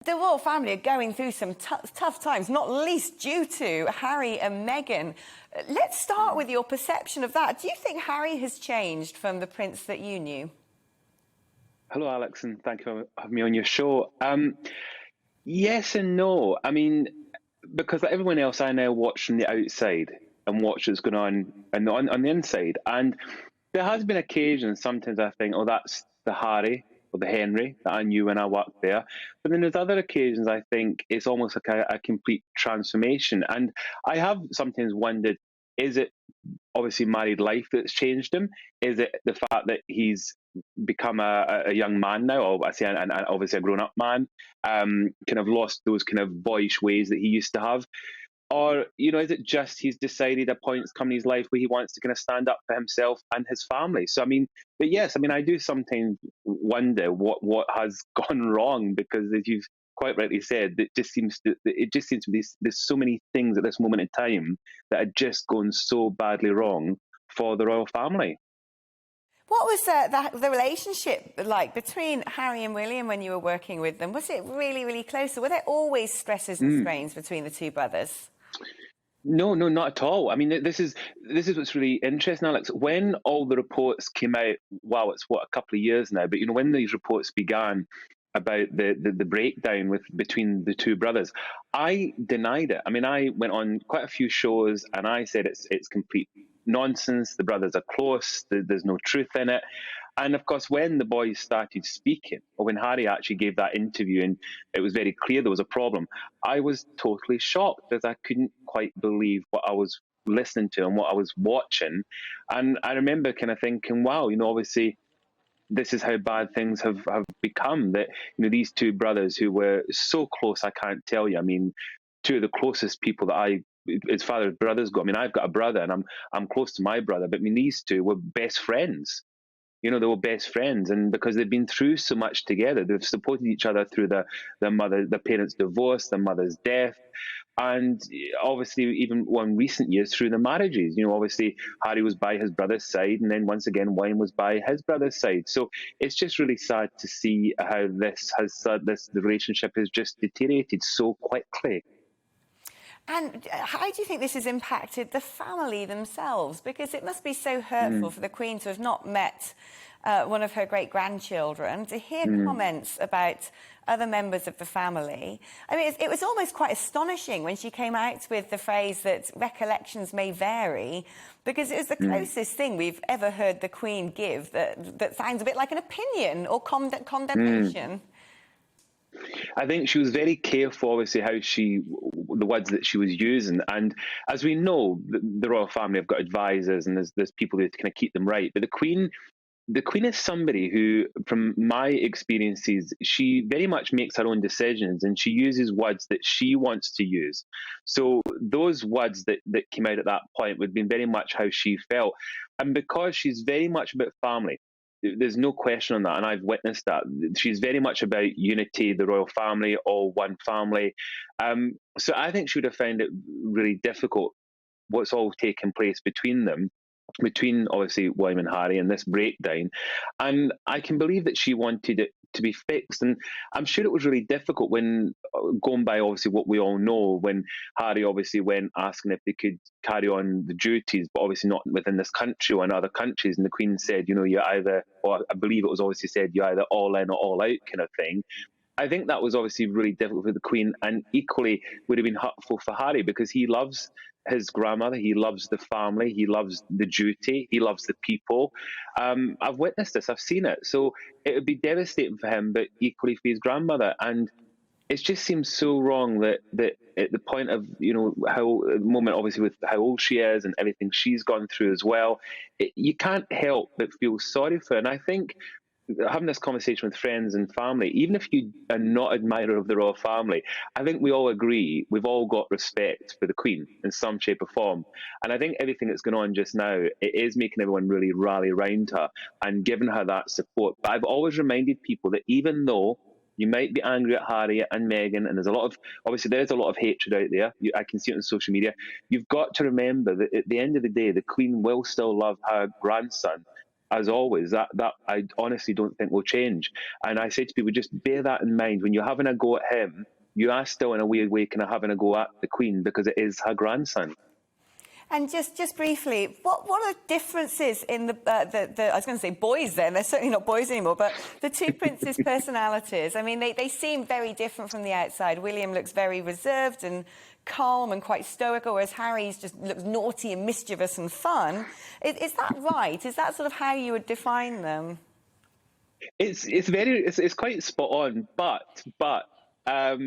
The royal family are going through some tough times, not least due to Harry and Meghan. Let's start with your perception of that. Do you think Harry has changed from the prince that you knew? Hello, Alex, and thank you for having me on your show. Yes and no. I mean, because like everyone else, I now watch from the outside and watch what's going on the inside. And there has been occasions, sometimes I think, oh, that's the Harry or the Henry that I knew when I worked there. But then there's other occasions I think it's almost like a complete transformation. And I have sometimes wondered, is it obviously married life that's changed him? Is it the fact that he's become a young man now, or I say, and obviously a grown up man, kind of lost those kind of boyish ways that he used to have? Or, is it just he's decided a point's come in his life where he wants to kind of stand up for himself and his family? So, I mean, but yes, I mean, I do sometimes wonder what has gone wrong, because as you've quite rightly said, it just seems to be there's so many things at this moment in time that are just going so badly wrong for the royal family. What was the relationship like between Harry and William when you were working with them? Was it really, really close? Or were there always stresses and strains between the two brothers? No, not at all. I mean, this is what's really interesting, Alex. When all the reports came out, wow, it's a couple of years now, but when these reports began about the breakdown between the two brothers, I denied it. I mean, I went on quite a few shows and I said it's complete nonsense. The brothers are close. There's no truth in it. And of course, when the boys started speaking, or when Harry actually gave that interview and it was very clear there was a problem, I was totally shocked, because I couldn't quite believe what I was listening to and what I was watching. And I remember kind of thinking, wow, obviously this is how bad things have become. That these two brothers who were so close, I can't tell you. I mean, two of the closest people that his father's brothers got. I mean, I've got a brother and I'm close to my brother, but I mean, these two were best friends. They were best friends, and because they've been through so much together, they've supported each other through their parents' divorce, their mother's death, and obviously even in recent years through the marriages. Obviously Harry was by his brother's side, and then once again William was by his brother's side. So it's just really sad to see how the relationship has just deteriorated so quickly. And how do you think this has impacted the family themselves? Because it must be so hurtful for the Queen to have not met one of her great-grandchildren, to hear comments about other members of the family. I mean, it was almost quite astonishing when she came out with the phrase that recollections may vary, because it was the closest thing we've ever heard the Queen give that sounds a bit like an opinion or condemnation. I think she was very careful, obviously, the words that she was using. And as we know, the royal family have got advisors, and there's people who kind of keep them right. But the Queen is somebody who, from my experiences, she very much makes her own decisions, and she uses words that she wants to use. So those words that came out at that point would have been very much how she felt. And because she's very much about family, there's no question on that, and I've witnessed that. She's very much about unity, the royal family, all one family. So I think she would have found it really difficult what's all taken place between them, between obviously William and Harry, and this breakdown. And I can believe that she wanted it to be fixed. And I'm sure it was really difficult when, going by obviously what we all know, when Harry obviously went asking if they could carry on the duties, but obviously not within this country or in other countries. And the Queen said, you either, or I believe it was obviously said, you're either all in or all out kind of thing. I think that was obviously really difficult for the Queen, and equally would have been hurtful for Harry, because he loves his grandmother, he loves the family, he loves the duty, he loves the people. I've witnessed this, I've seen it. So it would be devastating for him, but equally for his grandmother. And it just seems so wrong that at the point of, how at the moment, obviously with how old she is and everything she's gone through as well, you can't help but feel sorry for her. And I think having this conversation with friends and family, even if you are not an admirer of the royal family, I think we all agree we've all got respect for the Queen in some shape or form. And I think everything that's going on just now, it is making everyone really rally around her and giving her that support. But I've always reminded people that even though you might be angry at Harry and Meghan, and there's a lot of hatred out there, I can see it on social media, you've got to remember that at the end of the day, the Queen will still love her grandson as always. That I honestly don't think will change. And I say to people, just bear that in mind when you're having a go at him. You are still in a weird way kind of having a go at the Queen because it is her grandson. And just briefly, what are the differences in the I was going to say boys then, they're certainly not boys anymore, but the two princes' personalities? I mean, they seem very different from the outside. William looks very reserved and calm and quite stoical, whereas Harry's just looks naughty and mischievous and fun. Is that right? Is that sort of how you would define them? It's quite spot on, but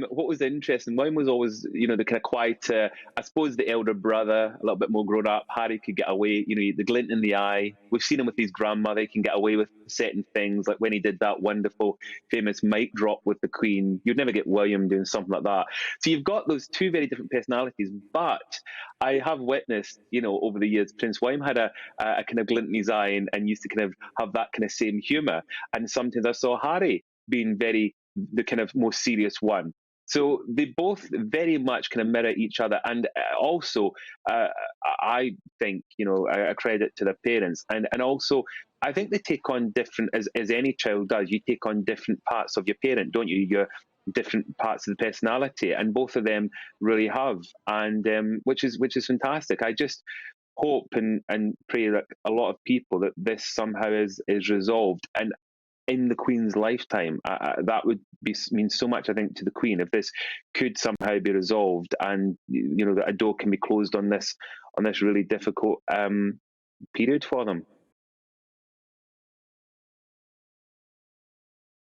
what was interesting, mine was always, the kind of quieter, I suppose the elder brother, a little bit more grown up. Harry could get away, the glint in the eye. We've seen him with his grandmother, he can get away with certain things, like when he did that wonderful, famous mic drop with the Queen. You'd never get William doing something like that. So you've got those two very different personalities, but I have witnessed, over the years, Prince William had a kind of glint in his eye and used to kind of have that kind of same humour. And sometimes I saw Harry being the kind of more serious one. So they both very much kind of mirror each other. And also, I think, a credit to their parents. And also, I think they take on different, as any child does, you take on different parts of your parent, don't you? Your different parts of the personality. And both of them really have. And which is fantastic. I just hope and pray that a lot of people that this somehow is resolved. And in the Queen's lifetime, that would mean so much, I think, to the Queen if this could somehow be resolved, and that a door can be closed on this really difficult period for them.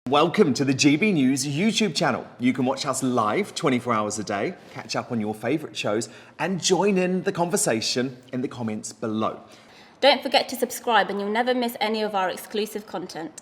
Welcome to the GB News YouTube channel. You can watch us live 24 hours a day, catch up on your favourite shows, and join in the conversation in the comments below. Don't forget to subscribe and you'll never miss any of our exclusive content.